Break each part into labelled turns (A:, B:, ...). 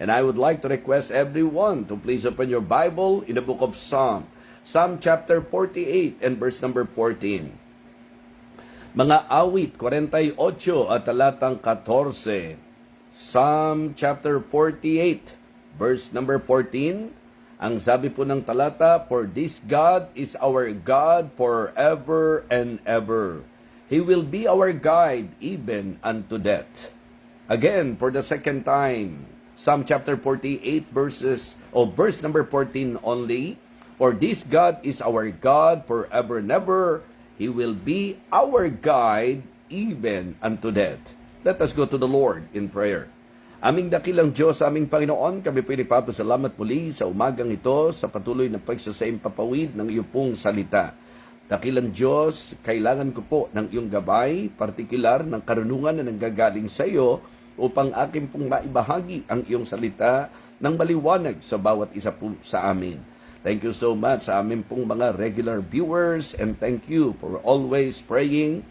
A: And I would like to request everyone to please open your Bible in the book of Psalm. Psalm chapter 48 and verse number 14. Mga awit 48 at talatang 14. Psalm chapter 48 verse number 14. Ang sabi po ng talata, "For this God is our God forever and ever. He will be our guide even unto death." Again, for the second time, Psalm chapter 48 verse number 14 only. "For this God is our God forever and ever. He will be our guide even unto death." Let us go to the Lord in prayer. Aming dakilang Diyos, aming Panginoon, kami po nagpapasalamat muli sa umagang ito sa patuloy na pagsasaimpapawid ng iyong pong salita. Dakilang Diyos, kailangan ko po ng iyong gabay, partikular ng karunungan na nanggagaling sa iyo upang aking pong maibahagi ang iyong salita ng maliwanag sa bawat isa po sa amin. Thank you so much sa amin pong mga regular viewers, and thank you for always praying,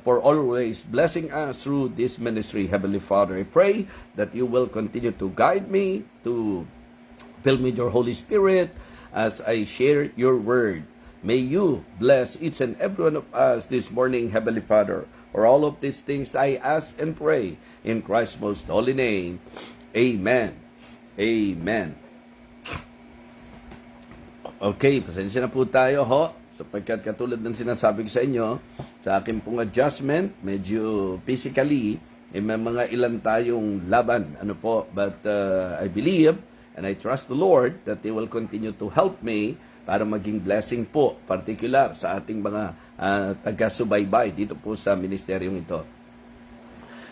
A: for always blessing us through this ministry. Heavenly Father, I pray that you will continue to guide me, to fill me with your Holy Spirit as I share your word. May you bless each and every one of us this morning, Heavenly Father. For all of these things I ask and pray in Christ's most holy name. Amen. Amen. Okay, pasensya na po tayo sapagkat katulad ng sinasabi ko sa inyo, sa akin pong adjustment, medyo physically, may mga ilan tayong laban. But I believe and I trust the Lord that He will continue to help me para maging blessing po, particular sa ating mga taga-subaybay dito po sa ministeryong ito.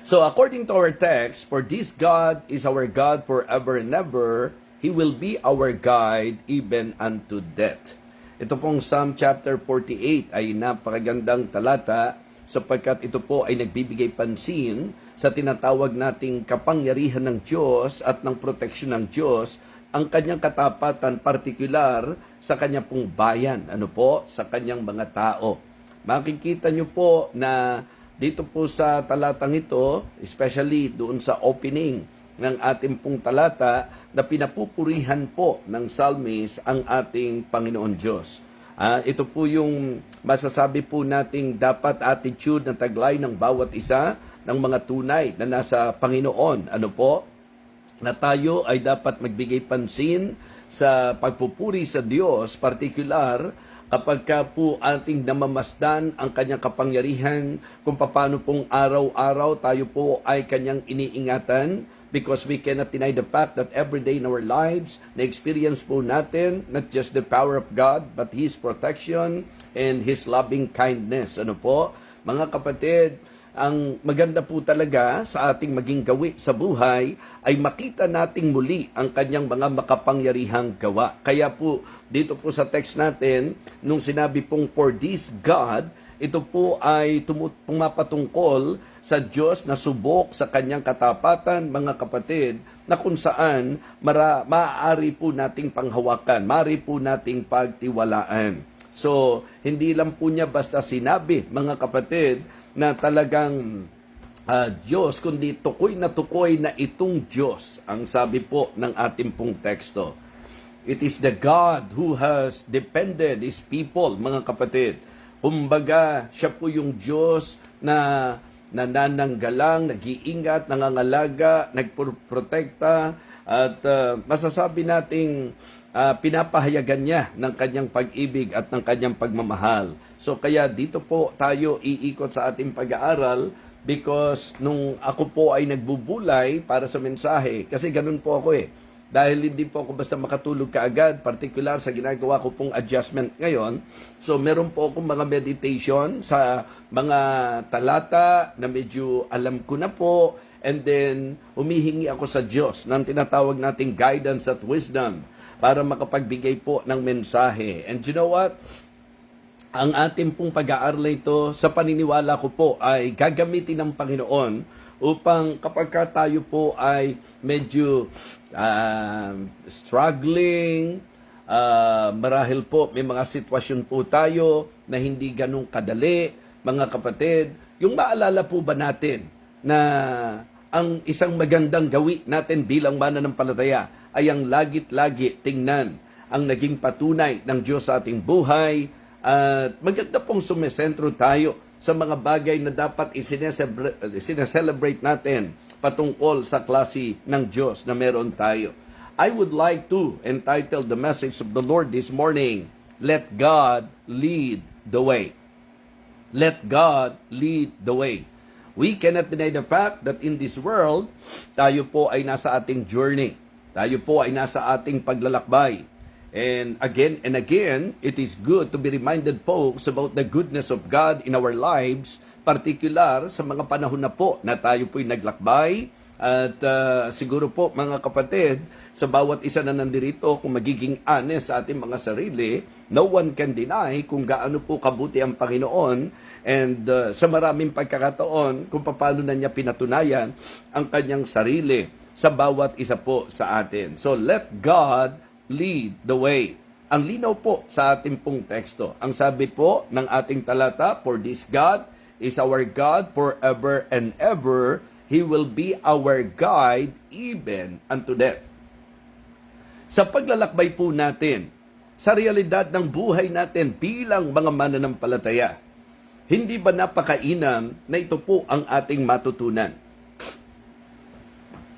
A: So according to our text, "For this God is our God forever and ever. He will be our guide even unto death." Ito pong Psalm chapter 48 ay napakagandang talata sapagkat ito po ay nagbibigay pansin sa tinatawag nating kapangyarihan ng Diyos at ng proteksyon ng Diyos, ang kanyang katapatan partikular sa kanyang pong bayan, sa kanyang mga tao. Makikita nyo po na dito po sa talatang ito, especially doon sa opening ng ating pong talata, na pinapupurihan po ng psalmist ang ating Panginoon Diyos. Ito po yung masasabi po nating dapat attitude na taglay ng bawat isa ng mga tunay na nasa Panginoon. Na tayo ay dapat magbigay pansin sa pagpupuri sa Diyos, particular kapag ka po ating namamasdan ang kanyang kapangyarihan, kung paano pong araw-araw tayo po ay kanyang iniingatan, because we cannot deny the fact that every day in our lives, na-experience po natin not just the power of God, but His protection and His loving kindness. Mga kapatid, ang maganda po talaga sa ating maging gawi sa buhay ay makita nating muli ang kanyang mga makapangyarihang gawa. Kaya po, dito po sa text natin, nung sinabi pong "for this God", ito po ay pumapatungkol sa Diyos na subok sa kanyang katapatan, mga kapatid, na kung saan maaari po nating panghawakan, maaari po nating pagtiwalaan. So, hindi lang po niya basta sinabi, mga kapatid, na talagang Diyos, kundi tukoy na itong Diyos, ang sabi po ng ating pong teksto. It is the God who has defended His people, mga kapatid. Kumbaga, siya po yung Diyos na nanananggalang, nag-iingat, nangangalaga, nagprotekta, at masasabi nating pinapahayagan niya ng kanyang pag-ibig at ng kanyang pagmamahal. So kaya dito po tayo iikot sa ating pag-aaral, because nung ako po ay nagbubulay para sa mensahe, kasi ganun po ako dahil hindi po ako basta makatulog kaagad, particular sa ginagawa ko pong adjustment ngayon. So meron po akong mga meditation sa mga talata na medyo alam ko na po, and then humihingi ako sa Diyos ng tinatawag nating guidance at wisdom para makapagbigay po ng mensahe. And you know what? Ang ating pong pag-aaral ito, sa paniniwala ko po, ay gagamitin ng Panginoon upang kapag tayo po ay medyo struggling, marahil po may mga sitwasyon po tayo na hindi ganun kadali, mga kapatid, yung maalala po ba natin na ang isang magandang gawi natin bilang mananampalataya ay ang lagit-lagi tingnan ang naging patunay ng Diyos sa ating buhay at maganda pong sumesentro tayo sa mga bagay na dapat isineselebrate natin patungkol sa klase ng Diyos na meron tayo. I would like to entitle the message of the Lord this morning, Let God Lead the Way. Let God lead the way. We cannot deny the fact that in this world, tayo po ay nasa ating journey. Tayo po ay nasa ating paglalakbay. And again, it is good to be reminded, folks, about the goodness of God in our lives, particular sa mga panahon na po na tayo po'y naglakbay. At siguro po mga kapatid, sa bawat isa na nandirito, kung magiging honest sa ating mga sarili, no one can deny kung gaano po kabuti ang Panginoon and sa maraming pagkakataon kung paano na niya pinatunayan ang kanyang sarili sa bawat isa po sa atin. So let God lead the way. Ang linaw po sa ating pong teksto. Ang sabi po ng ating talata, for this God is our God forever and ever. He will be our guide even unto death. Sa paglalakbay po natin, sa realidad ng buhay natin bilang mga mananampalataya, hindi ba napakainam na ito po ang ating matutunan?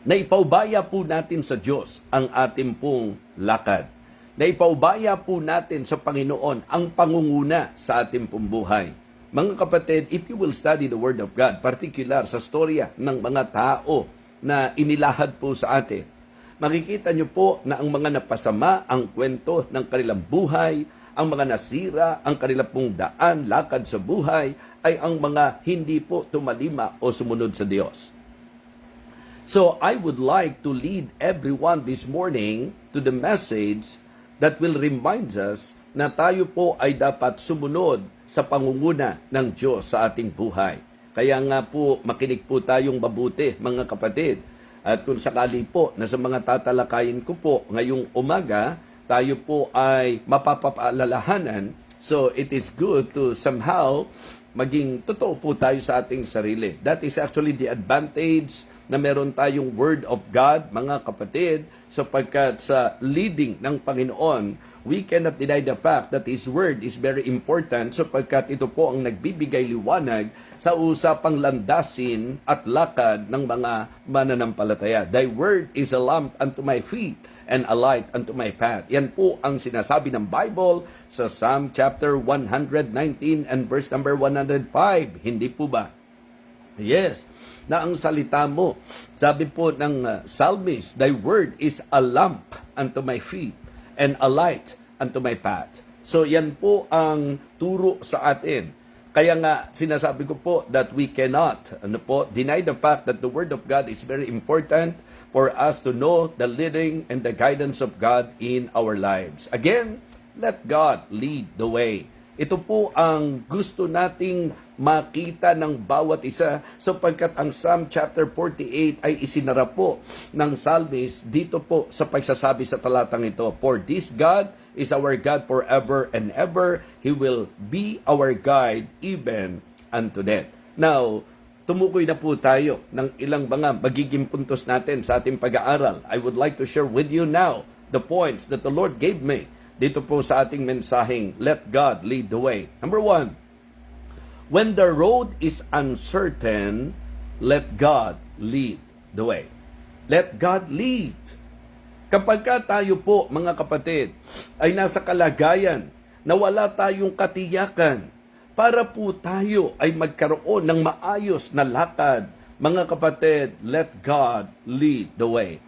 A: Na ipaubaya po natin sa Diyos ang ating pong lakad. Na ipaubaya po natin sa Panginoon ang pangunguna sa ating pong buhay. Mga kapatid, if you will study the Word of God, particular sa storya ng mga tao na inilahad po sa atin, makikita nyo po na ang mga napasama ang kwento ng kanilang buhay, ang mga nasira, ang kanilang pong daan, lakad sa buhay, ay ang mga hindi po tumalima o sumunod sa Diyos. So, I would like to lead everyone this morning to the message that will remind us na tayo po ay dapat sumunod sa pangunguna ng Diyos sa ating buhay. Kaya nga po, makinig po tayong mabuti, mga kapatid. At kung sakali po na sa mga tatalakayin ko po ngayong umaga, tayo po ay mapapaalalahanan. So, it is good to somehow maging totoo po tayo sa ating sarili. That is actually the advantage na meron tayong Word of God, mga kapatid, sapagkat sa leading ng Panginoon, we cannot deny the fact that His Word is very important sapagkat ito po ang nagbibigay liwanag sa usapang landasin at lakad ng mga mananampalataya. Thy Word is a lamp unto my feet and a light unto my path. Yan po ang sinasabi ng Bible sa Psalm chapter 119 and verse number 105. Hindi po ba? Yes, na ang salita mo, sabi po ng psalmist, Thy Word is a lamp unto my feet and a light unto my path. So yan po ang turo sa atin. Kaya nga sinasabi ko po that we cannot deny the fact that the Word of God is very important for us to know the leading and the guidance of God in our lives. Again, let God lead the way. Ito po ang gusto nating makita ng bawat isa sapagkat ang Psalm chapter 48 ay isinara po ng psalmist dito po sa pagsasabi sa talatang ito. For this God is our God forever and ever. He will be our guide even unto death. Now, tumukoy na po tayo ng ilang mga magiging puntos natin sa ating pag-aaral. I would like to share with you now the points that the Lord gave me dito po sa ating mensaheng, Let God Lead the Way. Number 1, when the road is uncertain, let God lead the way. Let God lead. Kapag tayo po, mga kapatid, ay nasa kalagayan na wala tayong katiyakan para po tayo ay magkaroon ng maayos na lakad, mga kapatid, let God lead the way.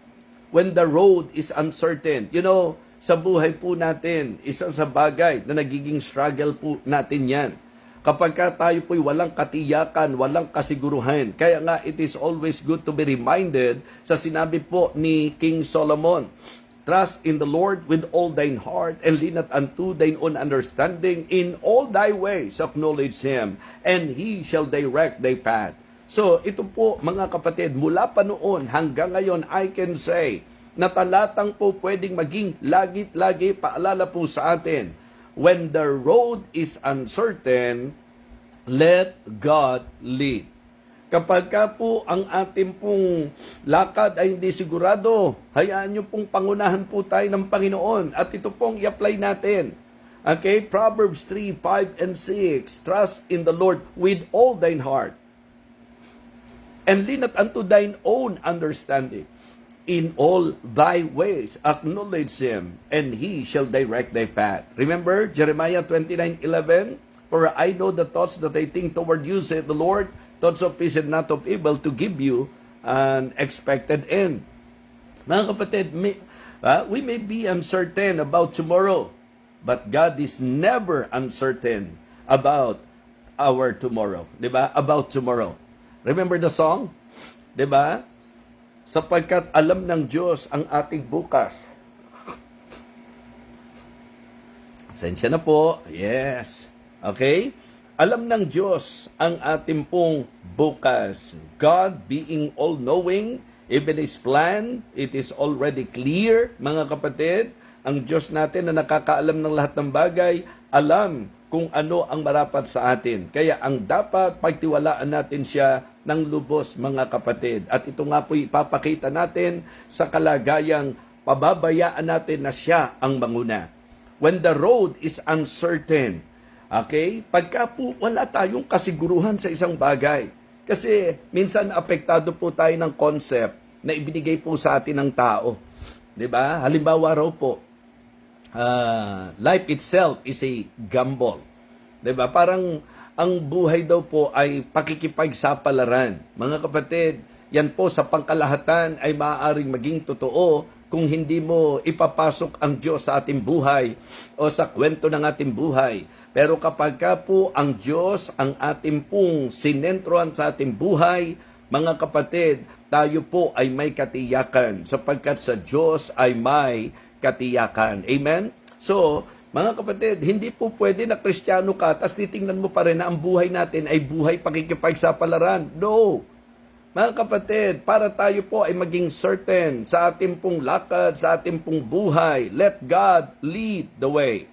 A: When the road is uncertain, sa buhay po natin, isa sa bagay na nagiging struggle po natin yan. Kapag tayo po'y walang katiyakan, walang kasiguruhan. Kaya nga, it is always good to be reminded sa sinabi po ni King Solomon, Trust in the Lord with all thine heart, and lean not unto thine own understanding. In all thy ways acknowledge Him, and He shall direct thy path. So, ito po, mga kapatid, mula pa noon hanggang ngayon, I can say, na talatang po pwedeng maging lagi-lagi paalala po sa atin. When the road is uncertain, let God lead. Kapag ka po ang ating pong lakad ay hindi sigurado, hayaan nyo pong pangunahan po tayo ng Panginoon. At ito pong i-apply natin. Okay, Proverbs 3, 5, and 6. Trust in the Lord with all thine heart, and lean not unto thine own understanding. In all thy ways acknowledge him, and he shall direct thy path. Remember Jeremiah 29:11? For I know the thoughts that I think toward you, said the Lord, thoughts of peace and not of evil, to give you an expected end. Mga kapatid, we may be uncertain about tomorrow, but God is never uncertain about our tomorrow. Diba? About tomorrow. Remember the song? Diba? Sapagkat alam ng Diyos ang ating bukas. Sensya na po. Yes. Okay? Alam ng Diyos ang ating pong bukas. God being all-knowing, even His plan, it is already clear, mga kapatid. Ang Diyos natin na nakakaalam ng lahat ng bagay, alam kung ano ang marapat sa atin. Kaya ang dapat pagtiwalaan natin siya ng lubos, mga kapatid. At ito nga po ipapakita natin sa kalagayang pababayaan natin na siya ang manguna. When the road is uncertain, okay? Pagka po wala tayong kasiguruhan sa isang bagay. Kasi minsan apektado po tayo ng concept na ibinigay po sa atin ng tao. 'Di ba? Halimbawa raw po, life itself is a gamble. 'Di ba? Parang ang buhay daw po ay pakikipagsapalaran. Mga kapatid, yan po sa pangkalahatan ay maaaring maging totoo kung hindi mo ipapasok ang Diyos sa ating buhay o sa kwento ng ating buhay. Pero kapag ka po ang Diyos ang ating pong sinentrohan sa ating buhay, mga kapatid, tayo po ay may katiyakan sapagkat sa Diyos ay may katiyakan. Amen? So, mga kapatid, hindi po pwede na Kristiyano ka tapos titingnan mo pa rin na ang buhay natin ay buhay pakikipagsapalaran. No! Mga kapatid, para tayo po ay maging certain sa ating pong lakad, sa ating pong buhay, let God lead the way.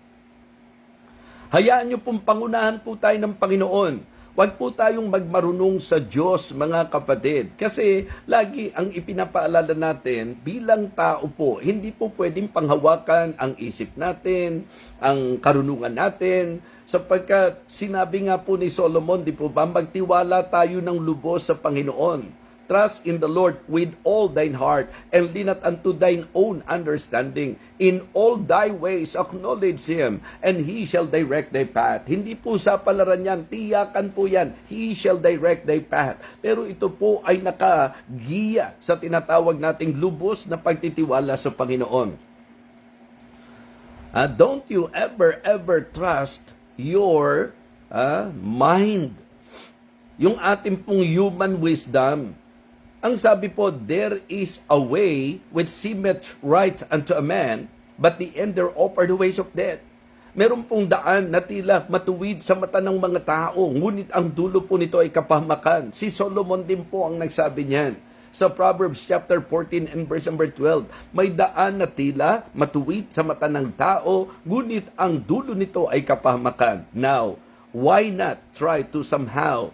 A: Hayaan niyo pong pangunahan po tayo ng Panginoon. Huwag po tayong magmarunong sa Diyos, mga kapatid. Kasi lagi ang ipinapaalala natin bilang tao po, hindi po pwedeng panghawakan ang isip natin, ang karunungan natin, sapagkat sinabi nga po ni Solomon, di po ba, magtiwala tayo ng lubos sa Panginoon. Trust in the Lord with all thine heart, and lean not unto thine own understanding. In all thy ways acknowledge Him, and He shall direct thy path. Hindi po sa palaran yan, tiyakan po yan, He shall direct thy path. Pero ito po ay nakagiya sa tinatawag nating lubos na pagtitiwala sa Panginoon. Don't you ever trust your mind. Yung ating pong human wisdom. Ang sabi po, there is a way which seemeth right unto a man, but the end thereof are the ways of death. Meron pong daan na tila matuwid sa mata ng mga tao, ngunit ang dulo po nito ay kapahamakan. Si Solomon din po ang nagsabi niyan. Sa Proverbs chapter 14 and verse number 12, may daan na tila matuwid sa mata ng tao, ngunit ang dulo nito ay kapahamakan. Now, why not try to somehow,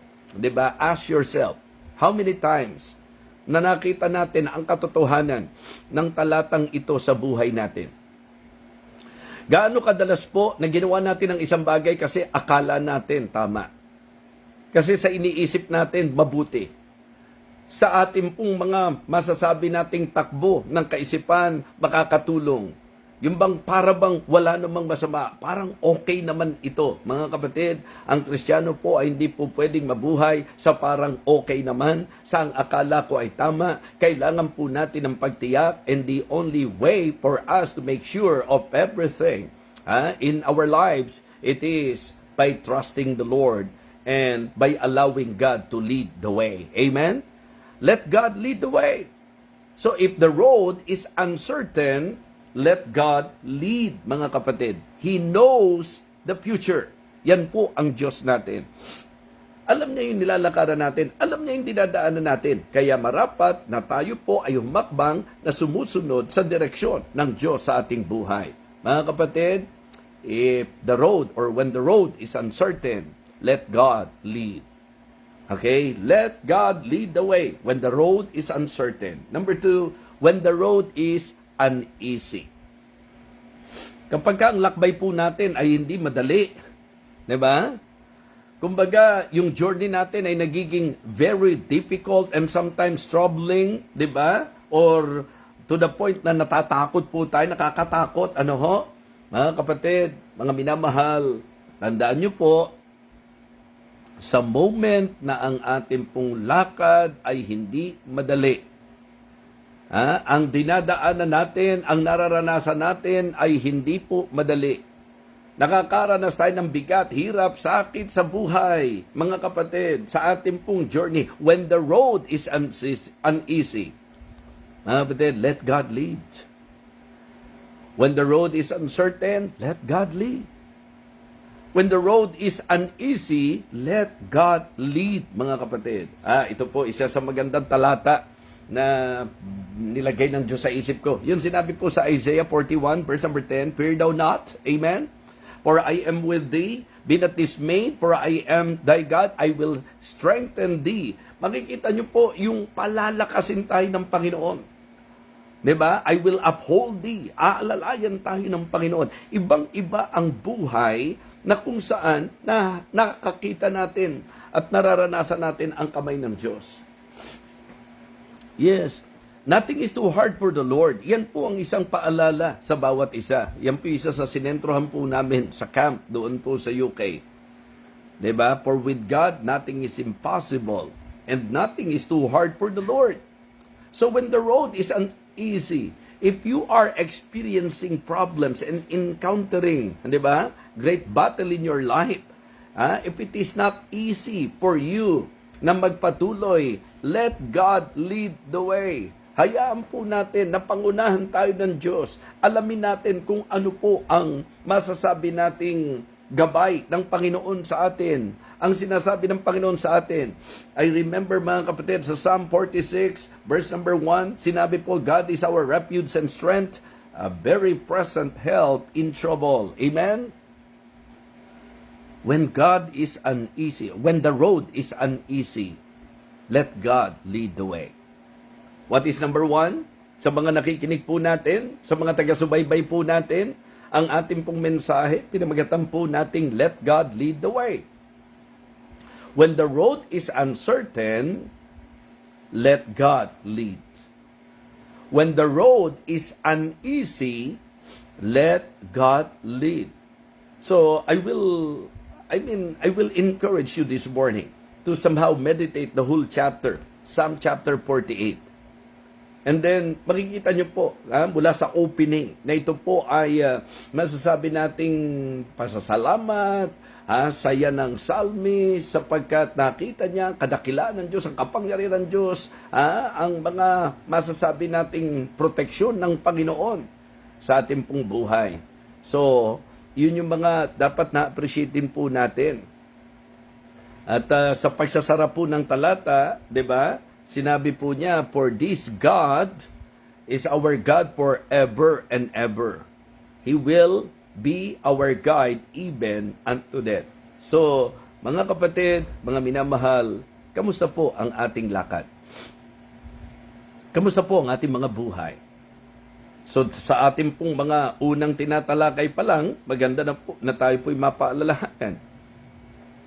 A: ask yourself, how many times na nakita natin ang katotohanan ng talatang ito sa buhay natin? Gaano kadalas po na ginawa natin ang isang bagay kasi akala natin tama. Kasi sa iniisip natin mabuti. Sa ating pong mga masasabi nating takbo ng kaisipan makakatulong. Yung bang para bang wala namang masama, parang okay naman ito. Mga kapatid, ang Kristiyano po ay hindi po pwedeng mabuhay sa parang okay naman, sa ang akala ko ay tama. Kailangan po natin ng pagtiyak, and the only way for us to make sure of everything in our lives, it is by trusting the Lord and by allowing God to lead the way. Amen? Let God lead the way. So if the road is uncertain, let God lead, mga kapatid. He knows the future. Yan po ang Diyos natin. Alam niya yung nilalakaran natin. Alam niya yung dinadaanan natin. Kaya marapat na tayo po ay humakbang na sumusunod sa direksyon ng Diyos sa ating buhay. Mga kapatid, if the road or when the road is uncertain, let God lead. Okay? Let God lead the way when the road is uncertain. Number 2, when the road is uneasy. Kapag ang lakbay po natin ay hindi madali, di ba? Kumbaga, yung journey natin ay nagiging very difficult and sometimes troubling, di ba? Or to the point na natatakot po tayo, nakakatakot. Ano ho? Mga kapatid, mga minamahal, tandaan nyo po, sa moment na ang ating pong lakad ay hindi madali, ang dinadaanan natin, ang nararanasan natin ay hindi po madali. Nakakaranas tayo ng bigat, hirap, sakit sa buhay, mga kapatid, sa ating pong journey. When the road is uneasy, mga kapatid, let God lead. When the road is uncertain, let God lead. When the road is uneasy, let God lead, mga kapatid. Ito po, isa sa magandang talata na nilagay ng Diyos sa isip ko. Yun sinabi po sa Isaiah 41, verse number 10, Fear thou not, amen? For I am with thee, be not dismayed, for I am thy God, I will strengthen thee. Makikita nyo po, yung palalakasin tayo ng Panginoon. Diba? I will uphold thee. Aalalayan tayo ng Panginoon. Ibang-iba ang buhay na kung saan na nakakita natin at nararanasan natin ang kamay ng Diyos. Yes, nothing is too hard for the Lord. Yan po ang isang paalala sa bawat isa. Yan po isa sa sinentrohan po namin sa camp doon po sa UK. Diba? For with God, nothing is impossible and nothing is too hard for the Lord. So when the road is uneasy, if you are experiencing problems and encountering, di ba, great battle in your life, if it is not easy for you na magpatuloy, let God lead the way. Hayaan po natin na pangunahan tayo ng Diyos. Alamin natin kung ano po ang masasabi nating gabay ng Panginoon sa atin. Ang sinasabi ng Panginoon sa atin. I remember, mga kapatid, sa Psalm 46, verse number 1, sinabi po, God is our refuge and strength, a very present help in trouble. Amen? When God is uneasy, when the road is uneasy, let God lead the way. What is number 1? Sa mga nakikinig po natin, sa mga taga-subaybay po natin, ang ating pong mensahe, pinamagatan po nating let God lead the way. When the road is uncertain, let God lead. When the road is uneasy, let God lead. So, I will encourage you this morning to somehow meditate the whole chapter, Psalm chapter 48. And then, makikita nyo po, mula sa opening, na ito po ay masasabi nating pasasalamat, saya ng salmi, sapagkat nakita niya ang kadakilaan ng Diyos, ang kapangyarihan ng Diyos, ang mga masasabi nating proteksyon ng Panginoon sa ating pong buhay. So, yun yung mga dapat na-appreciate din po natin. At sa pagsasara po ng talata, di ba? Sinabi po niya, for this God is our God forever and ever. He will be our guide even unto death. So, mga kapatid, mga minamahal, kamusta po ang ating lakad? Kamusta po ang ating mga buhay? So, sa ating pong mga unang tinatalakay pa lang, maganda na po na tayo po'y mapaalalahanan.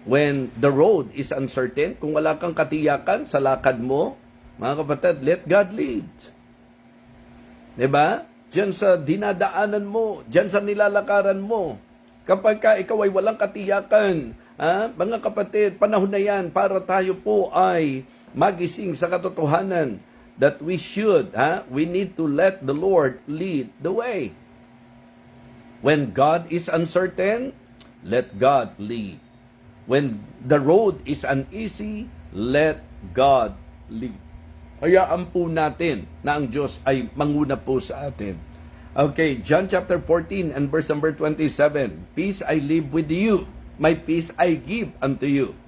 A: When the road is uncertain, kung wala kang katiyakan sa lakad mo, mga kapatid, let God lead. Diba? Diyan sa dinadaanan mo, diyan sa nilalakaran mo, kapag ka ikaw ay walang katiyakan, mga kapatid, panahon na yan para tayo po ay magising sa katotohanan that we need to let the Lord lead the way. When God is uncertain, let God lead. When the road is uneasy, let God lead. Hayaan po natin na ang Diyos ay manguna po sa atin. Okay, John chapter 14 and verse number 27. Peace I leave with you, my peace I give unto you.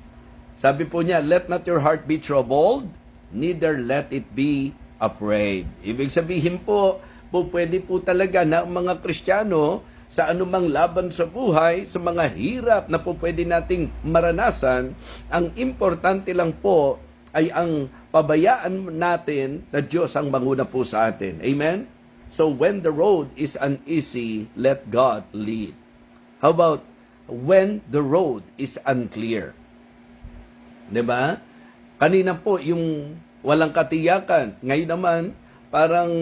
A: Sabi po niya, let not your heart be troubled, neither let it be afraid. Ibig sabihin po, pwede po talaga na ang mga Kristiyano, sa anumang laban sa buhay, sa mga hirap na po pwede nating maranasan, ang importante lang po ay ang pabayaan natin na Diyos ang manguna po sa atin. Amen? So when the road is uneasy, let God lead. How about when the road is unclear? 'Di ba? Kanina po yung walang katiyakan. Ngayon naman, parang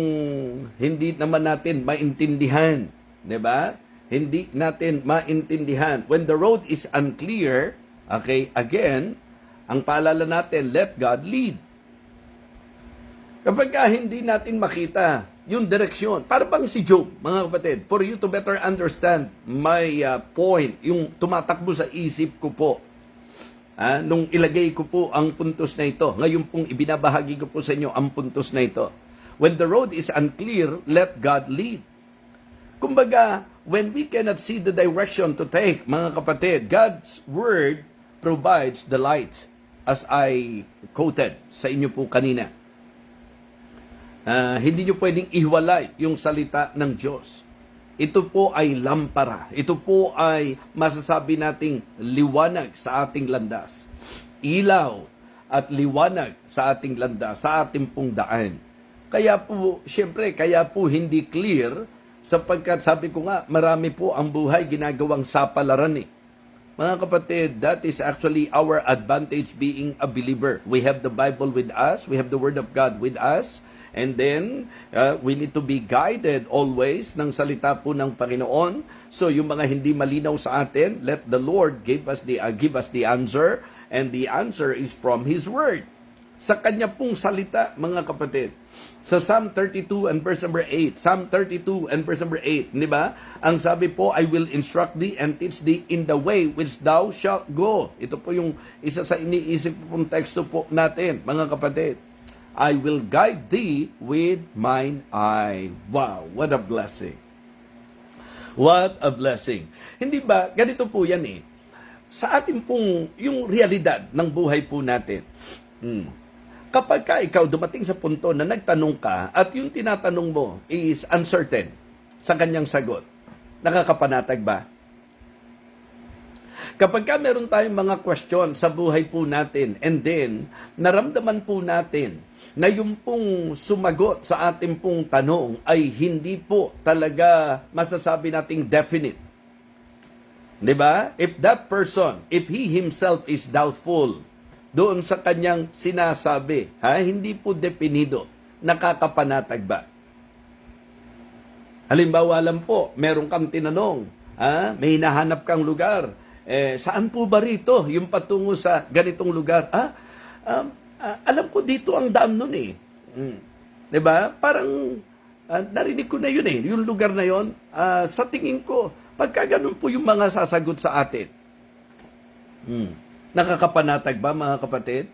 A: hindi naman natin maintindihan. 'Di ba? Hindi natin maintindihan. When the road is unclear, okay, again, ang paalala natin, let God lead. Kapag hindi natin makita yung direksyon, para bang si Job, mga kapatid, for you to better understand my point, yung tumatakbo sa isip ko po, nung ilagay ko po ang puntos na ito, ngayon pong ibinabahagi ko po sa inyo ang puntos na ito. When the road is unclear, let God lead. Kumbaga, when we cannot see the direction to take, mga kapatid, God's Word provides the light, as I quoted sa inyo po kanina. Hindi nyo pwedeng ihiwalay yung salita ng Diyos. Ito po ay lampara. Ito po ay masasabi nating liwanag sa ating landas. Ilaw at liwanag sa ating landas, sa ating pong daan. Kaya po, syempre, kaya po hindi clear sapagkat sabi ko nga, marami po ang buhay ginagawang sapalaran eh. Mga kapatid, that is actually our advantage being a believer. We have the Bible with us, we have the Word of God with us, and then we need to be guided always ng salita po ng Panginoon. So yung mga hindi malinaw sa atin, let the Lord give us the answer, and the answer is from His Word. Sa Kanya pong salita, mga kapatid. Sa Psalm 32 and verse number 8, Psalm 32 and verse number 8, di ba? Ang sabi po, I will instruct thee and teach thee in the way which thou shalt go. Ito po yung isa sa iniisip pong teksto po natin, mga kapatid. I will guide thee with mine eye. Wow, what a blessing. What a blessing. Hindi ba, ganito po yan eh. Sa ating pong, yung realidad ng buhay po natin, kapag ka ikaw dumating sa punto na nagtanong ka at yung tinatanong mo is uncertain sa kanyang sagot, nakakapanatag ba? Kapag ka meron tayong mga question sa buhay po natin and then naramdaman po natin na yung pong sumagot sa ating pong tanong ay hindi po talaga masasabi nating definite. 'Di ba? If that person, if he himself is doubtful doon sa kanyang sinasabi, hindi po definido, nakakapanatag ba? Halimbawa lang po, meron kang tinanong, may hinahanap kang lugar, saan po ba rito yung patungo sa ganitong lugar? Alam ko dito ang daan nun eh. 'Di ba? Parang narinig ko na yun eh, yung lugar na yun. Sa tingin ko, pagka ganun po yung mga sasagot sa atin. Nakakapanatag ba, mga kapatid?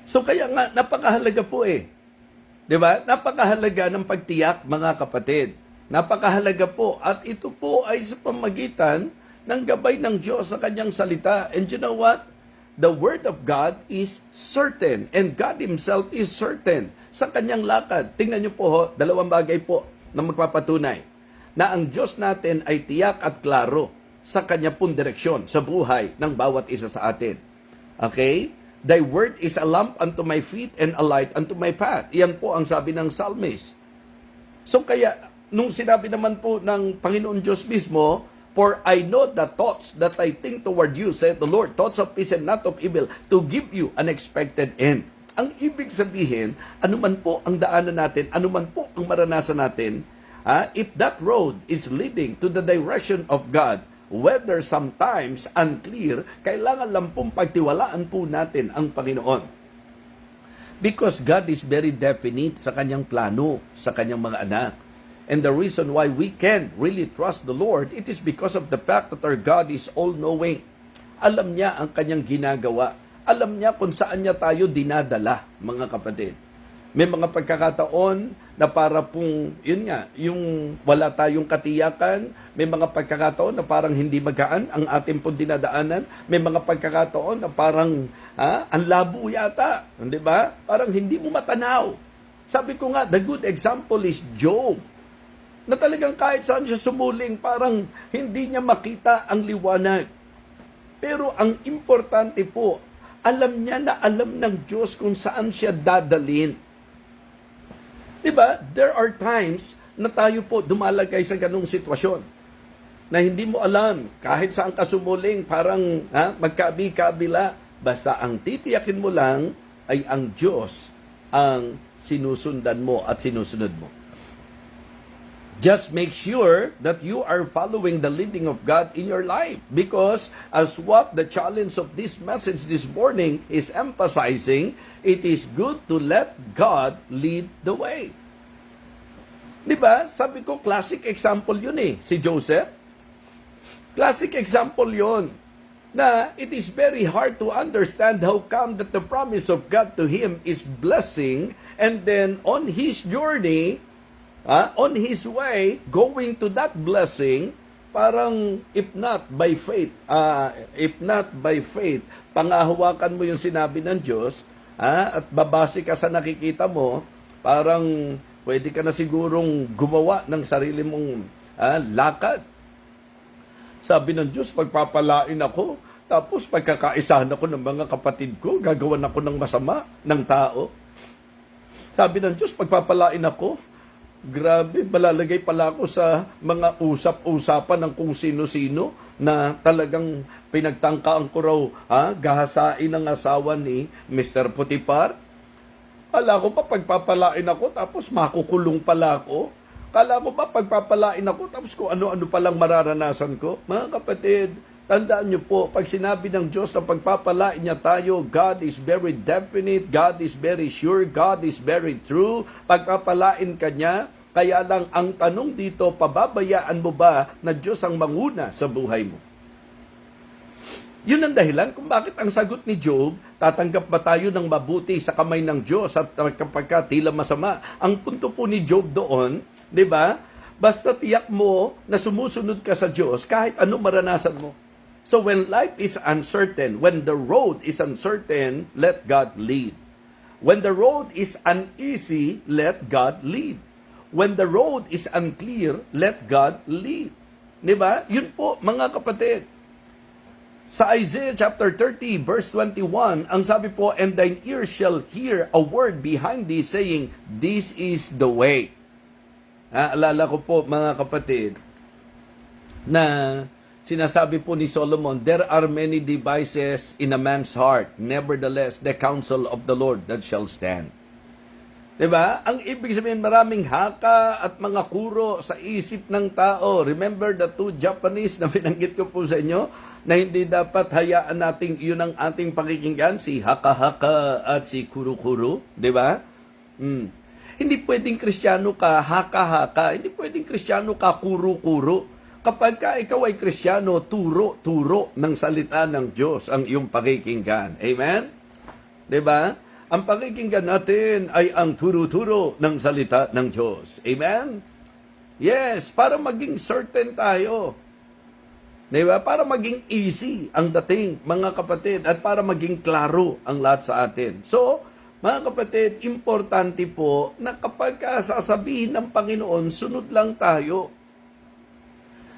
A: So kaya nga, napakahalaga po eh. 'Di ba? Napakahalaga ng pagtiyak, mga kapatid. Napakahalaga po. At ito po ay sa pamagitan ng gabay ng Diyos sa kanyang salita. And you know what? The Word of God is certain. And God Himself is certain sa kanyang lakad. Tingnan niyo po, dalawang bagay po na magpapatunay na ang Diyos natin ay tiyak at klaro sa kanya pong direksyon sa buhay ng bawat isa sa atin. Okay? Thy word is a lamp unto my feet and a light unto my path. Iyan po ang sabi ng psalmist. So kaya, nung sinabi naman po ng Panginoon Diyos mismo, for I know the thoughts that I think toward you, said the Lord, thoughts of peace and not of evil, to give you an expected end. Ang ibig sabihin, anuman po ang daanan natin, anuman po ang maranasan natin, if that road is leading to the direction of God, whether sometimes unclear, kailangan lang pong pagtiwalaan po natin ang Panginoon. Because God is very definite sa kanyang plano, sa kanyang mga anak. And the reason why we can really trust the Lord, it is because of the fact that our God is all-knowing. Alam niya ang kanyang ginagawa. Alam niya kung saan niya tayo dinadala, mga kapatid. May mga pagkakataon na para pong, yun nga, yung wala tayong katiyakan. May mga pagkakataon na parang hindi magaan ang ating pong dinadaanan. May mga pagkakataon na parang, ang labo yata. Di ba? Parang hindi mo matanaw. Sabi ko nga, the good example is Job. Na talagang kahit saan siya sumuling, parang hindi niya makita ang liwanag. Pero ang importante po, alam niya na alam ng Diyos kung saan siya dadalhin. Diba? There are times na tayo po dumalagay sa ganung sitwasyon na hindi mo alam, kahit saan ka sumuling, parang magkabi-kabila. Basta ang titiyakin mo lang ay ang Diyos ang sinusundan mo at sinusunod mo. Just make sure that you are following the leading of God in your life. Because as what the challenge of this message this morning is emphasizing, it is good to let God lead the way. Diba? Sabi ko, classic example yun si Joseph. Classic example yun. Na it is very hard to understand how come that the promise of God to him is blessing, and then on his journey, on his way, going to that blessing, parang if not by faith, pangahawakan mo yung sinabi ng Diyos, at babase ka sa nakikita mo, parang pwede ka na sigurong gumawa ng sarili mong lakad. Sabi ng Diyos, pagpapalain ako, tapos pagkakaisahan ako ng mga kapatid ko, gagawan ako ng masama ng tao. Sabi ng Diyos, pagpapalain ako, grabe, malalagay pala ako sa mga usap-usapan ng kung sino-sino na talagang pinagtangkaan ko raw, gahasain ang asawa ni Mr. Potiphar. Kala ko pa pagpapalain ako, tapos makukulong pala ako. Kala ko ba pagpapalain ako, tapos kung ano-ano palang mararanasan ko? Mga kapatid, tandaan nyo po, pag sinabi ng Diyos na pagpapalain niya tayo, God is very definite, God is very sure, God is very true. Pagpapalain ka niya, kaya lang ang tanong dito, pababayaan mo ba na Diyos ang manguna sa buhay mo? Yun ang dahilan kung bakit ang sagot ni Job, tatanggap ba tayo ng mabuti sa kamay ng Diyos at kapag tila masama? Ang punto po ni Job doon, di ba? Basta tiyak mo na sumusunod ka sa Diyos kahit ano maranasan mo. So when life is uncertain, when the road is uncertain, let God lead. When the road is uneasy, let God lead. When the road is unclear, let God lead. Di ba? Yun po, mga kapatid. Sa Isaiah chapter 30, verse 21, ang sabi po, and thine ears shall hear a word behind thee saying, this is the way. Alala ko po, mga kapatid, na sinasabi po ni Solomon, there are many devices in a man's heart, nevertheless, the counsel of the Lord that shall stand. Diba? Ang ibig sabihin, maraming haka at mga kuro sa isip ng tao. Remember the two Japanese na binanggit ko po sa inyo, na hindi dapat hayaan nating yun ang ating pakikinggan, si haka-haka at si kuro-kuro. Diba? Hindi pwedeng Kristiyano ka haka-haka, hindi pwedeng Kristiyano ka kuro-kuro. Kapag ka ikaw ay Kristiyano, turo-turo ng salita ng Diyos ang iyong pakikinggan. Amen? Diba? Ang pakikinggan natin ay ang turo-turo ng salita ng Diyos. Amen? Yes, para maging certain tayo. Diba? Para maging easy ang dating, mga kapatid, at para maging klaro ang lahat sa atin. So, mga kapatid, importante po na kapag sasabihin ng Panginoon, sunod lang tayo.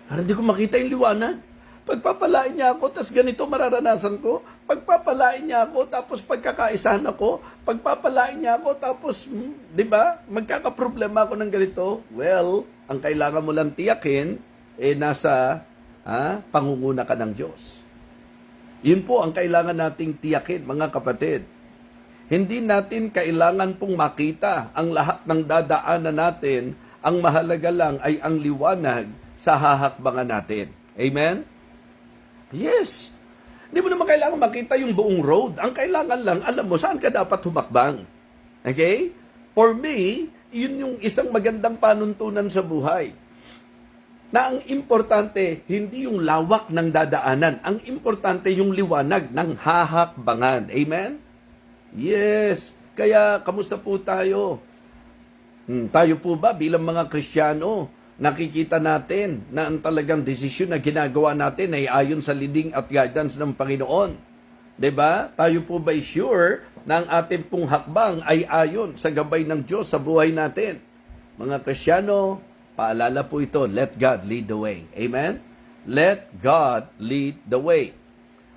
A: Para hindi ko makita yung liwanag. Pagpapalain niya ako, tapos ganito mararanasan ko. Pagpapalain niya ako, tapos pagkakaisahan ako. Pagpapalain niya ako, tapos, di ba, magkakaproblema ako ng ganito. Well, ang kailangan mo lang tiyakin, nasa pangunguna ka ng Diyos. Yun po ang kailangan nating tiyakin, mga kapatid. Hindi natin kailangan pong makita ang lahat ng dadaanan natin. Ang mahalaga lang ay ang liwanag sa hahakbangan natin. Amen? Yes. Hindi mo naman kailangan makita yung buong road. Ang kailangan lang, alam mo, saan ka dapat humakbang. Okay? For me, yun yung isang magandang panuntunan sa buhay. Na ang importante, hindi yung lawak ng dadaanan. Ang importante yung liwanag ng hahakbangan. Amen? Yes. Kaya, kamusta po tayo? Tayo po ba bilang mga Kristiyano, nakikita natin na ang talagang desisyon na ginagawa natin ay ayon sa leading at guidance ng Panginoon. 'Di ba? Tayo po ba sure na ang ating pong hakbang ay ayon sa gabay ng Diyos sa buhay natin? Mga Kristiyano, Paalala po ito, let God lead the way. Amen? Let God lead the way.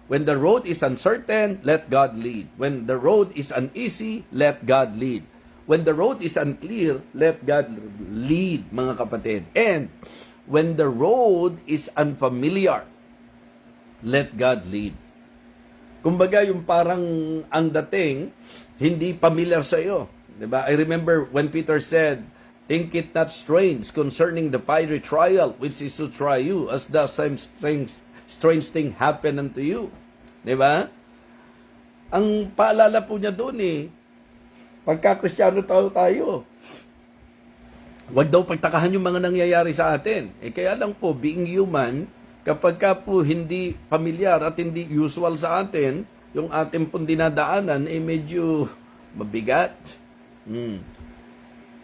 A: When the road is uncertain, let God lead. When the road is uneasy, let God lead. When the road is unclear, let God lead, mga kapatid. And when the road is unfamiliar, let God lead. Kumbaga, yung parang ang dating, hindi familiar sa iyo. Diba? I remember when Peter said, think it not strange concerning the fiery trial which is to try you, as the same strange thing happen unto you. Diba? Ang paalala po niya doon pagka-Kristiyano tayo, wag daw pagtakahan yung mga nangyayari sa atin. Kaya lang po, being human, kapag ka po hindi pamilyar at hindi usual sa atin, yung ating pong dinadaanan, medyo mabigat.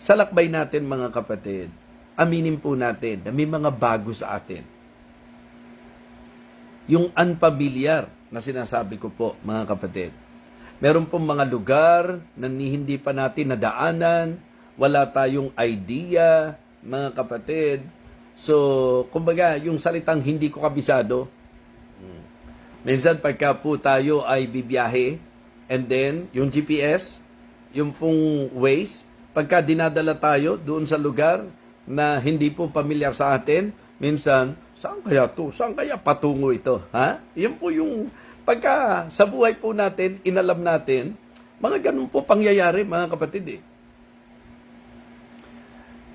A: Sa lakbay natin, mga kapatid, aminin po natin na may mga bago sa atin. Yung unfamiliar na sinasabi ko po, mga kapatid. Meron pong mga lugar na hindi pa natin nadaanan, wala tayong idea, mga kapatid. So, kumbaga, yung salitang hindi ko kabisado, minsan pagka po tayo ay bibiyahe, and then, yung GPS, yung pong Waze, pagka dinadala tayo doon sa lugar na hindi po pamilyar sa atin, minsan, saan kaya to? Saan kaya patungo ito? Ha? Yan po yung, pagka sa buhay po natin, inalam natin, mga ganun po pangyayari, mga kapatid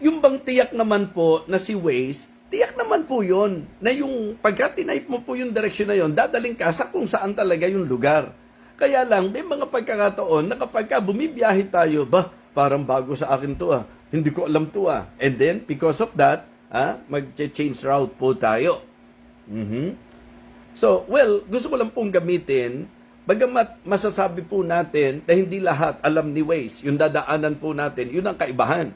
A: Yung bang tiyak naman po na si Waze, tiyak naman po yon na yung pagka tinipe mo po yung direksyon na yon, dadaling ka sa kung saan talaga yung lugar. Kaya lang, may mga pagkakataon na kapag bumibiyahe tayo, parang bago sa akin to hindi ko alam to And then, because of that, mag-change route po tayo. So, well, gusto ko lang pong gamitin, bagamat masasabi po natin na hindi lahat alam ni Waze, yung dadaanan po natin, yun ang kaibahan.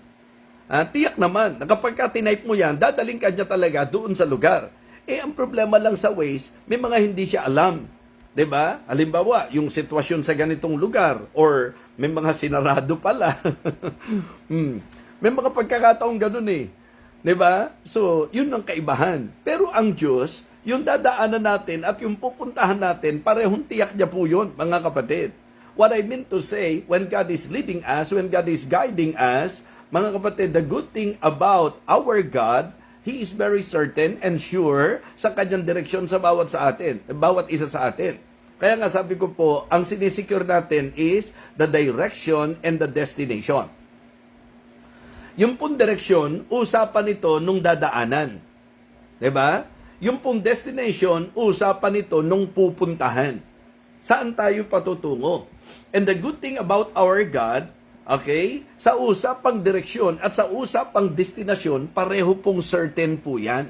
A: Tiyak naman, na kapag tinipe mo yan, dadaling ka niya talaga doon sa lugar. Ang problema lang sa Waze, may mga hindi siya alam. 'Di ba? Halimbawa, yung sitwasyon sa ganitong lugar, or may mga sinarado pala. May mga pagkakataong ganun 'Di ba? So, yun ang kaibahan. Pero ang Diyos, yung dadaanan natin at yung pupuntahan natin, parehong tiyak niya po yun, mga kapatid. What I mean to say, when God is leading us, when God is guiding us, mga kapatid, the good thing about our God, He is very certain and sure sa kanyang direksyon sa bawat isa sa atin. Kaya nga sabi ko po, ang sinisecure natin is the direction and the destination. Yung pong direksyon, usapan ito nung dadaanan. 'Di ba? Yung pong destination, usapan ito nung pupuntahan. Saan tayo patutungo? And the good thing about our God, sa usapang direksyon at sa usapang destinasyon, pareho pong certain po yan.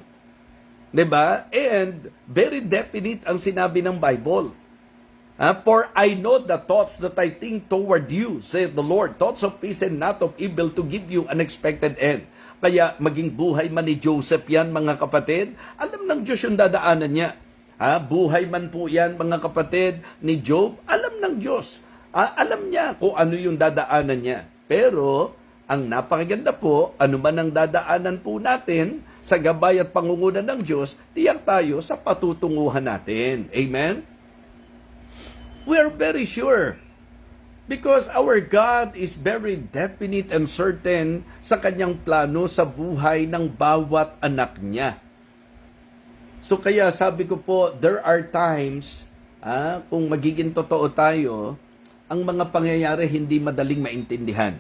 A: 'Di ba? And very definite ang sinabi ng Bible. For I know the thoughts that I think toward you, saith the Lord, thoughts of peace and not of evil, to give you an expected end. Kaya maging buhay man ni Joseph yan, mga kapatid, alam ng Diyos yung dadaanan niya. Buhay man po yan, mga kapatid, ni Job, alam ng Diyos. Alam niya kung ano yung dadaanan niya. Pero, ang napakaganda po, ano man ang dadaanan po natin, sa gabay at pangunguna ng Diyos, tiyak tayo sa patutunguhan natin. Amen? We are very sure. Because our God is very definite and certain sa kanyang plano sa buhay ng bawat anak niya. So kaya sabi ko po, there are times, kung magiging totoo tayo, ang mga pangyayari hindi madaling maintindihan.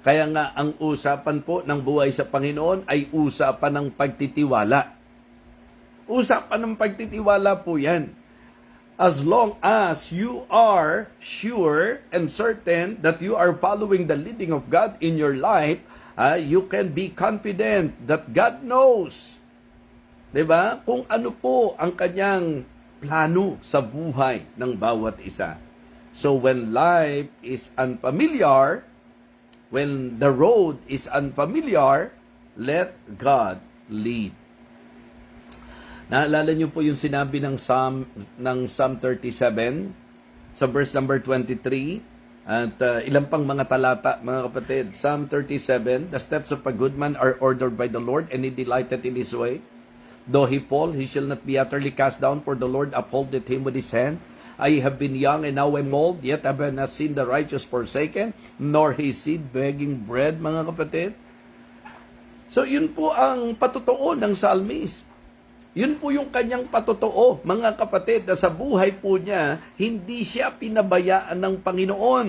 A: Kaya nga ang usapan po ng buhay sa Panginoon ay usapan ng pagtitiwala. Usapan ng pagtitiwala po yan. As long as you are sure and certain that you are following the leading of God in your life, you can be confident that God knows, 'di ba? Kung ano po ang kanyang plano sa buhay ng bawat isa. So when life is unfamiliar, when the road is unfamiliar, let God lead. Naalala niyo po yung sinabi ng Psalm 37 sa verse number 23, At ilang pang mga talata, mga kapatid. Psalm 37, the steps of a good man are ordered by the Lord, and he delighteth in his way. Though he fall, he shall not be utterly cast down, for the Lord upholdeth him with his hand. I have been young and now am old, yet have I not seen the righteous forsaken, nor his seed begging bread, mga kapatid. So yun po ang patotoo ng psalmist. Yun po yung kanyang patotoo, mga kapatid, na sa buhay po niya, hindi siya pinabayaan ng Panginoon.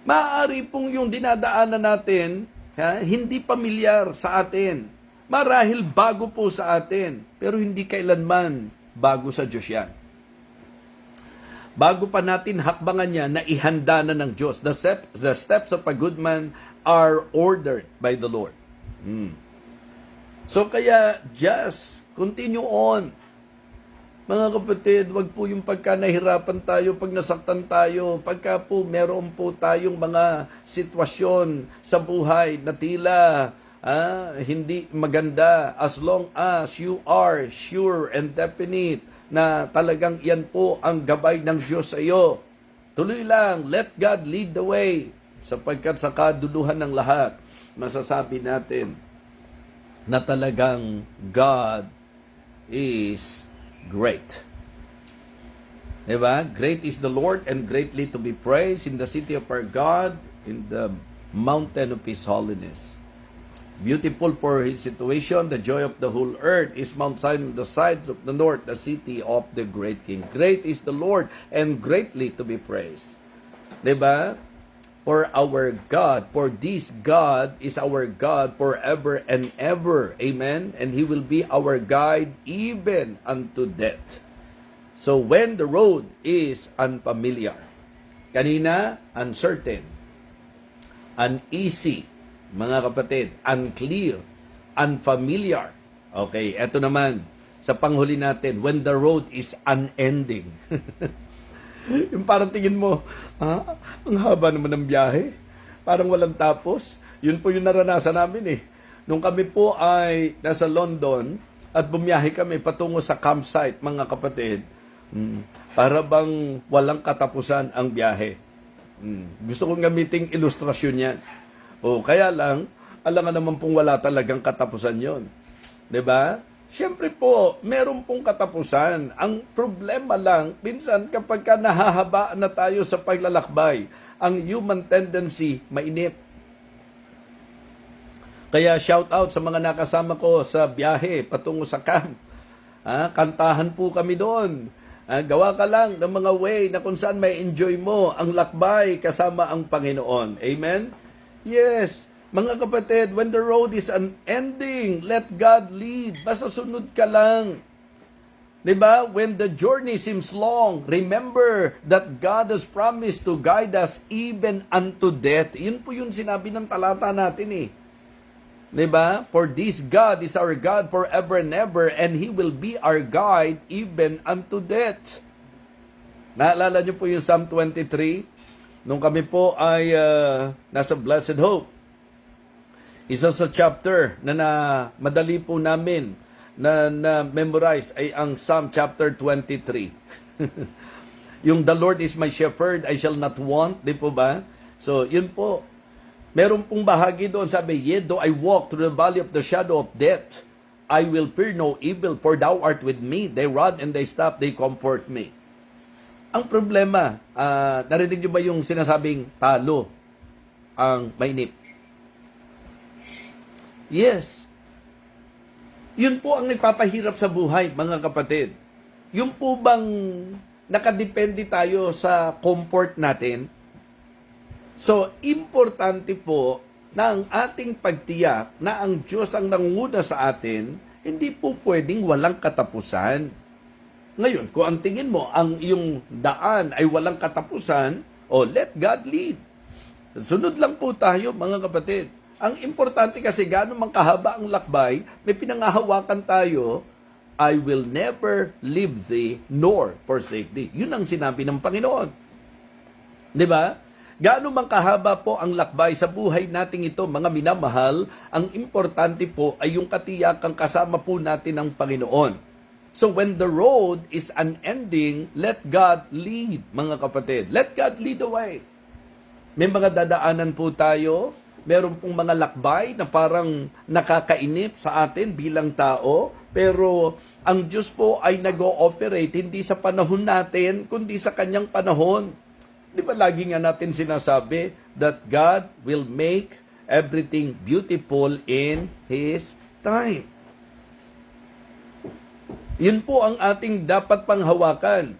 A: Maaari pong yung dinadaanan natin, hindi pamilyar sa atin. Marahil bago po sa atin, pero hindi kailanman bago sa Diyos yan. Bago pa natin hakbangan niya, na ihanda na ng Diyos. The steps of a good man are ordered by the Lord. So kaya, just continue on. Mga kapatid, wag po yung pagka nahirapan tayo, pag nasaktan tayo, pagka po meron po tayong mga sitwasyon sa buhay na tila hindi maganda, as long as you are sure and definite na talagang yan po ang gabay ng Diyos sa iyo. Tuloy lang, let God lead the way, sapagkat sa kaduluhan ng lahat, masasabi natin na talagang God is great. Diba? Great is the Lord and greatly to be praised in the city of our God, in the mountain of His holiness. Beautiful for His situation, the joy of the whole earth is Mount Zion on the sides of the north, the city of the great King. Great is the Lord and greatly to be praised. Diba? For our God, for this God is our God forever and ever. Amen? And He will be our guide even unto death. So when the road is unfamiliar, kanina, uncertain, uneasy, mga kapatid, unclear, unfamiliar. Okay, eto naman, sa panghuli natin, when the road is unending. Yung parang tingin mo, ang haba naman ng biyahe. Parang walang tapos. Yun po yung naranasan namin eh. Nung kami po ay nasa London at bumiyahe kami patungo sa campsite, mga kapatid, para bang walang katapusan ang biyahe. Gusto kong gamiting ilustrasyon yan. Kaya lang, alam nga naman pong wala talagang katapusan yon. 'Di ba? Siyempre po, meron pong katapusan. Ang problema lang, minsan kapag ka nahahaba na tayo sa paglalakbay, ang human tendency, mainip. Kaya shout out sa mga nakasama ko sa biyahe patungo sa camp. Kantahan po kami doon. Gawa ka lang ng mga way na kung saan may enjoy mo ang lakbay kasama ang Panginoon. Amen? Yes. Mga kapatid, when the road is unending, let God lead. Basta sunod ka lang. Diba? When the journey seems long, remember that God has promised to guide us even unto death. Yun po yung sinabi ng talata natin eh. Diba? For this God is our God forever and ever, and He will be our guide even unto death. Naalala niyo po yung Psalm 23? Nung kami po ay nasa Blessed Hope. Isa sa chapter na madali po namin na memorize ay ang Psalm chapter 23. Yung the Lord is my shepherd, I shall not want, di po ba? So, yun po. Meron pong bahagi doon, sabi, yet though I walk through the valley of the shadow of death, I will fear no evil, for thou art with me. They rod and they stop, they comfort me. Ang problema, narinig nyo ba yung sinasabing talo ang mainip? Yes. Yun po ang nagpapahirap sa buhay, mga kapatid. Yung po bang nakadepende tayo sa comfort natin? So, importante po na ang ating pagtiyak na ang Diyos ang nanguna sa atin, hindi po pwedeng walang katapusan. Ngayon, kung ang tingin mo, ang iyong daan ay walang katapusan, let God lead. Sunod lang po tayo, mga kapatid. Ang importante kasi gaano man kahaba ang lakbay, may pinangahawakan tayo, I will never leave thee nor forsake thee. Yun ang sinabi ng Panginoon. Di ba? Gaano man kahaba po ang lakbay sa buhay nating ito, mga minamahal, ang importante po ay yung katiyakang kasama po natin ng Panginoon. So when the road is unending, let God lead, mga kapatid. Let God lead the way. May mga dadaanan po tayo, meron pong mga lakbay na parang nakakainip sa atin bilang tao, pero ang Diyos po ay nag-ooperate hindi sa panahon natin, kundi sa kanyang panahon. Di ba lagi nga natin sinasabi that God will make everything beautiful in His time. Yun po ang ating dapat panghawakan.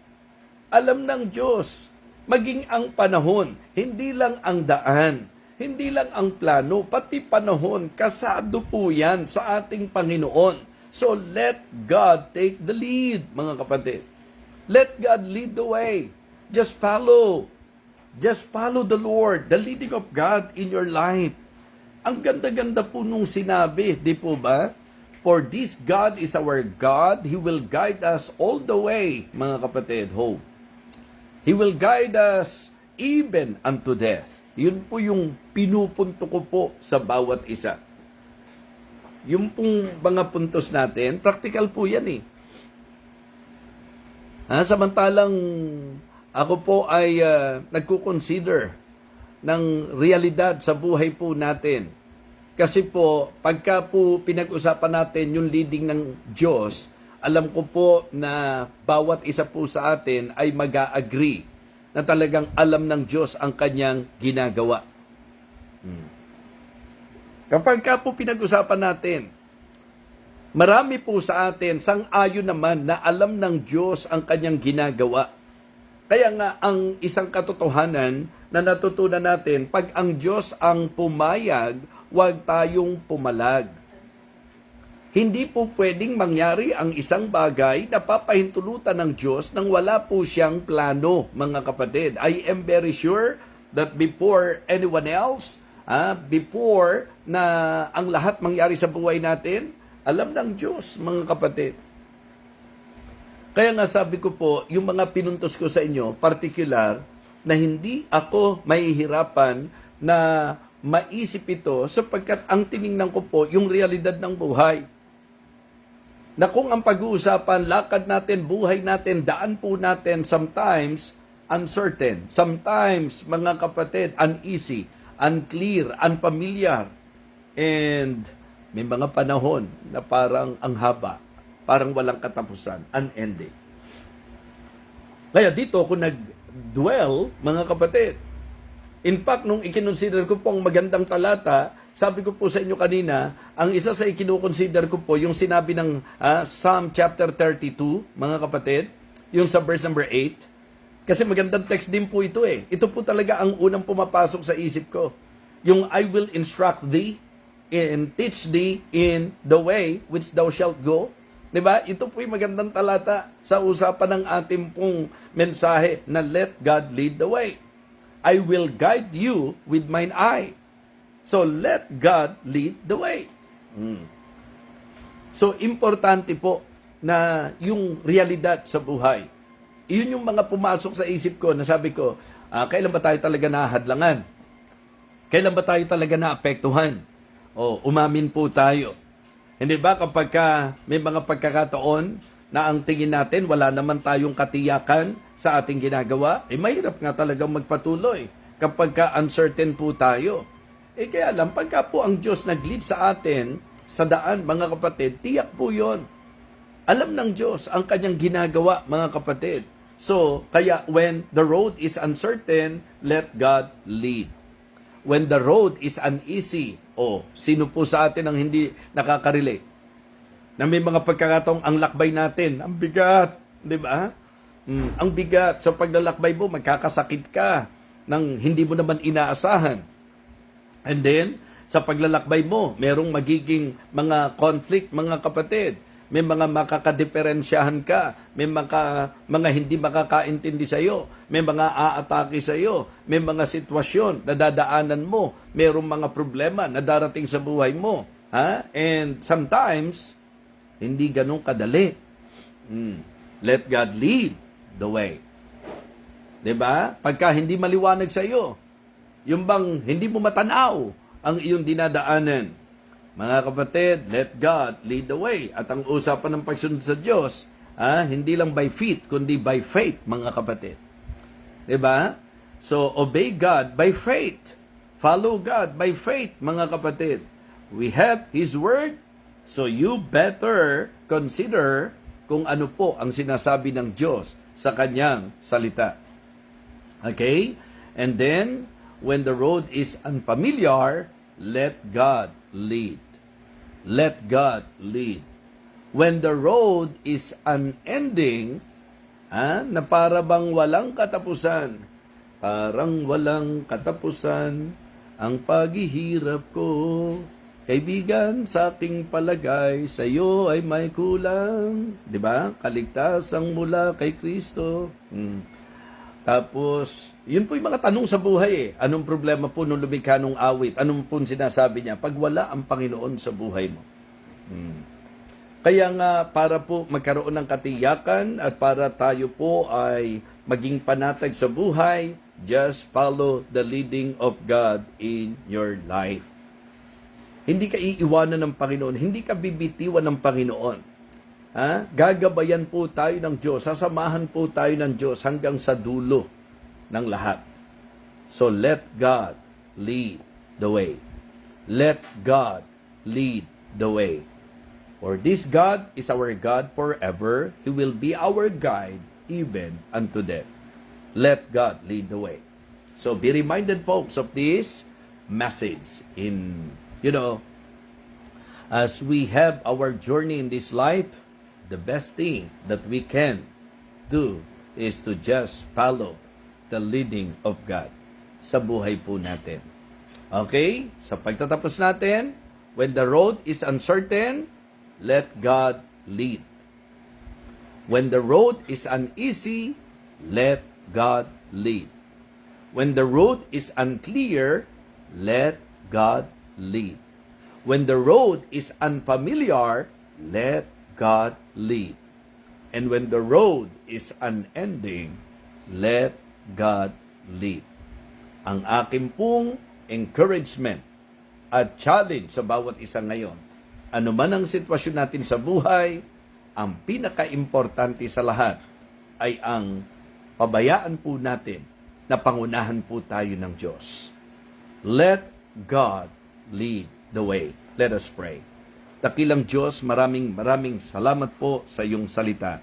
A: Alam ng Diyos, maging ang panahon, hindi lang ang daan, hindi lang ang plano, pati panahon, kasado po yan sa ating Panginoon. So let God take the lead, mga kapatid. Let God lead the way. Just follow. Just follow the Lord, the leading of God in your life. Ang ganda-ganda po nung sinabi, di po ba? For this God is our God, He will guide us all the way, mga kapatid, home. He will guide us even unto death. Yun po yung pinupunto ko po sa bawat isa. Yung pong mga puntos natin, practical po yan eh. Samantalang ako po ay nagkukonsider ng realidad sa buhay po natin. Kasi po, pagka po pinag-usapan natin yung leading ng Diyos, alam ko po na bawat isa po sa atin ay mag-a-agree na talagang alam ng Diyos ang kanyang ginagawa. Kapag ka po pinag-usapan natin, marami po sa atin sang-ayon naman na alam ng Diyos ang kanyang ginagawa. Kaya nga ang isang katotohanan na natutunan natin, pag ang Diyos ang pumayag, huwag tayong pumalag. Hindi po pwedeng mangyari ang isang bagay na papahintulutan ng Diyos nang wala po siyang plano, mga kapatid. I am very sure that before anyone else, before na ang lahat mangyari sa buhay natin, alam ng Diyos, mga kapatid. Kaya nga sabi ko po, yung mga pinuntos ko sa inyo, particular, na hindi ako mahihirapan na maisip ito sapagkat ang tiningnan ko po yung realidad ng buhay. Na kung ang pag-uusapan, lakad natin, buhay natin, daan po natin, sometimes uncertain, sometimes, mga kapatid, uneasy, unclear, unfamiliar, and may mga panahon na parang ang haba, parang walang katapusan, unending. Kaya dito ako nag-dwell, mga kapatid. In fact, nung ikinonsider ko po ang magandang talata, sabi ko po sa inyo kanina, ang isa sa ikinukonsider ko po, yung sinabi ng Psalm chapter 32, mga kapatid, yung sa verse number 8, kasi magandang text din po ito eh. Ito po talaga ang unang pumapasok sa isip ko. Yung I will instruct thee and teach thee in the way which thou shalt go. Diba? Ito po yung magandang talata sa usapan ng ating pong mensahe na let God lead the way. I will guide you with mine eye. So, let God lead the way. So, importante po na yung realidad sa buhay. Iyon yung mga pumasok sa isip ko na sabi ko, kailan ba tayo talaga nahadlangan? Kailan ba tayo talaga naapektuhan? O, umamin po tayo. Hindi ba kapag may mga pagkakataon na ang tingin natin wala naman tayong katiyakan sa ating ginagawa, mahirap nga talagang magpatuloy kapag uncertain po tayo. Kaya lang, pagka po ang Diyos nag-lead sa atin sa daan, mga kapatid, tiyak po yon. Alam ng Diyos ang kanyang ginagawa, mga kapatid. So, kaya when the road is uncertain, let God lead. When the road is uneasy, sino po sa atin ang hindi nakaka-relate? Na may mga pagkakataong ang lakbay natin, ang bigat, di ba? Ang bigat. So paglalakbay mo, magkakasakit ka ng hindi mo naman inaasahan. And then, sa paglalakbay mo, merong magiging mga conflict, mga kapatid. May mga makakadiferensyahan ka, may mga hindi makakaintindi sa iyo, may mga aatake sa iyo, may mga sitwasyon na dadaanan mo, merong mga problema na darating sa buhay mo. And sometimes, hindi ganun kadali. Let God lead the way. 'Di ba? Pagka hindi maliwanag sa iyo, yung bang hindi mo matanaw ang iyong dinadaanan. Mga kapatid, let God lead the way. At ang usapan ng pagsunod sa Diyos Hindi lang by feet, kundi by faith, mga kapatid. Diba? So, obey God by faith. Follow God by faith, mga kapatid. We have His Word, so you better consider kung ano po ang sinasabi ng Diyos sa Kanyang salita. Okay? And then, when the road is unfamiliar, let God lead. Let God lead. When the road is unending, na para bang walang katapusan, parang walang katapusan ang paghihirap ko. Kaibigan, sa aking palagay, sa iyo ay may kulang. Diba? Kaligtasang mula kay Kristo. Tapos, yun po yung mga tanong sa buhay . Anong problema po nung lumikha nung awit? Anong po sinasabi niya? Pag wala ang Panginoon sa buhay mo. Kaya nga, para po magkaroon ng katiyakan at para tayo po ay maging panatag sa buhay, just follow the leading of God in your life. Hindi ka iiwanan ng Panginoon, hindi ka bibitiwan ng Panginoon. Gagabayan po tayo ng Diyos, sasamahan po tayo ng Diyos hanggang sa dulo ng lahat. So let God lead the way. Let God lead the way. For this God is our God forever. He will be our guide even unto death. Let God lead the way. So be reminded, folks, of this message in, as we have our journey in this life, the best thing that we can do is to just follow the leading of God sa buhay po natin. Okay? Sa pagtatapos natin, when the road is uncertain, let God lead. When the road is uneasy, let God lead. When the road is unclear, let God lead. When the road is unfamiliar, let God lead. And when the road is unending, let God lead. Ang aking pong encouragement at challenge sa bawat isa ngayon, ano man ang sitwasyon natin sa buhay, ang pinaka-importante sa lahat ay ang pabayaan po natin na pangunahan po tayo ng Diyos. Let God lead the way. Let us pray. Dakilang Diyos, maraming salamat po sa iyong salita.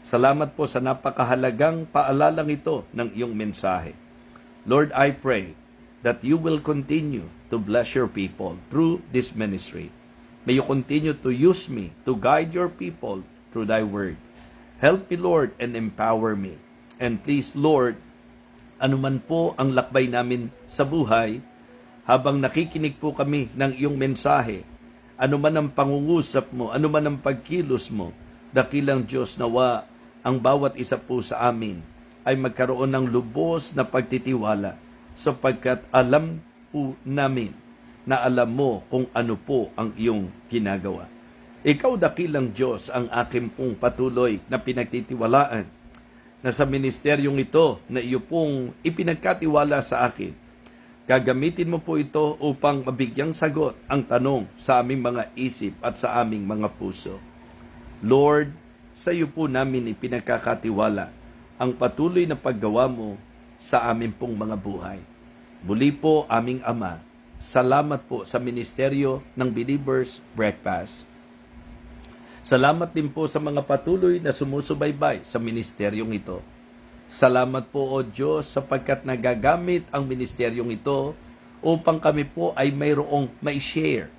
A: Salamat po sa napakahalagang paalalang ito ng iyong mensahe. Lord, I pray that you will continue to bless your people through this ministry. May you continue to use me to guide your people through thy word. Help me, Lord, and empower me. And please, Lord, anuman po ang lakbay namin sa buhay, habang nakikinig po kami ng iyong mensahe, anuman ang pangungusap mo, anuman ang pagkilos mo, dakilang Diyos, nawa ang bawat isa po sa amin ay magkaroon ng lubos na pagtitiwala, sapagkat alam po namin na alam mo kung ano po ang iyong ginagawa. Ikaw, dakilang Diyos, ang aking pong patuloy na pinagtitiwalaan na sa ministeryong ito na iyo pong ipinagkatiwala sa akin. Gagamitin mo po ito upang mabigyang sagot ang tanong sa aming mga isip at sa aming mga puso. Lord, sa iyo po namin ipinagkakatiwala ang patuloy na paggawa mo sa amin pong mga buhay. Muli po, aming Ama, salamat po sa ministeryo ng Believers Breakfast. Salamat din po sa mga patuloy na sumusubaybay sa ministeryong ito. Salamat po, O Diyos, sapagkat nagagamit ang ministeryong ito upang kami po ay mayroong ma-share.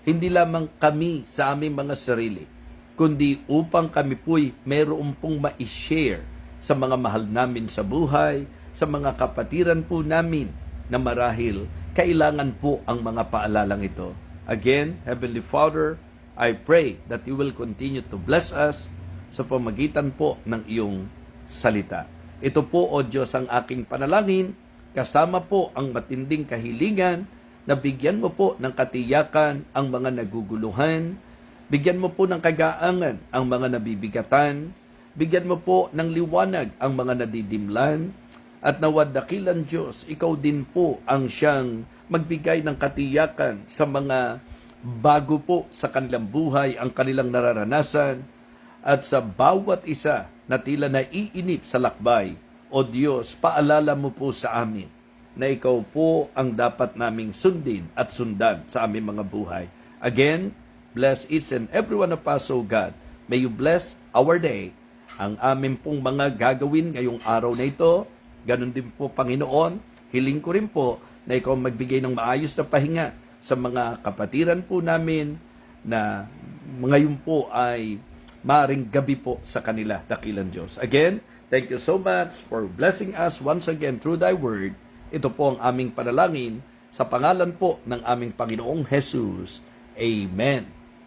A: Hindi lamang kami sa aming mga sarili, kundi upang kami po'y mayroong pong ma-share sa mga mahal namin sa buhay, sa mga kapatiran po namin na marahil kailangan po ang mga paalalang ito. Again, Heavenly Father, I pray that you will continue to bless us sa pamagitan po ng iyong salita. Ito po, O Diyos, ang aking panalangin, kasama po ang matinding kahilingan na bigyan mo po ng katiyakan ang mga naguguluhan, bigyan mo po ng kagaangan ang mga nabibigatan, bigyan mo po ng liwanag ang mga nadidimlan, at nawad dakilang Diyos, ikaw din po ang siyang magbigay ng katiyakan sa mga bago po sa kanilang buhay ang kanilang nararanasan, at sa bawat isa na tila naiinip sa lakbay. O Diyos, paalala mo po sa amin na ikaw po ang dapat naming sundin at sundan sa aming mga buhay. Again, bless each and every one of us, O God. May you bless our day. Ang amin pong mga gagawin ngayong araw na ito, ganun din po, Panginoon, hiling ko rin po na ikaw magbigay ng maayos na pahinga sa mga kapatiran po namin na ngayon po ay maring gabi po sa kanila, dakilang Diyos. Again, thank you so much for blessing us once again through Thy Word. Ito po ang aming panalangin sa pangalan po ng aming Panginoong Jesus. Amen.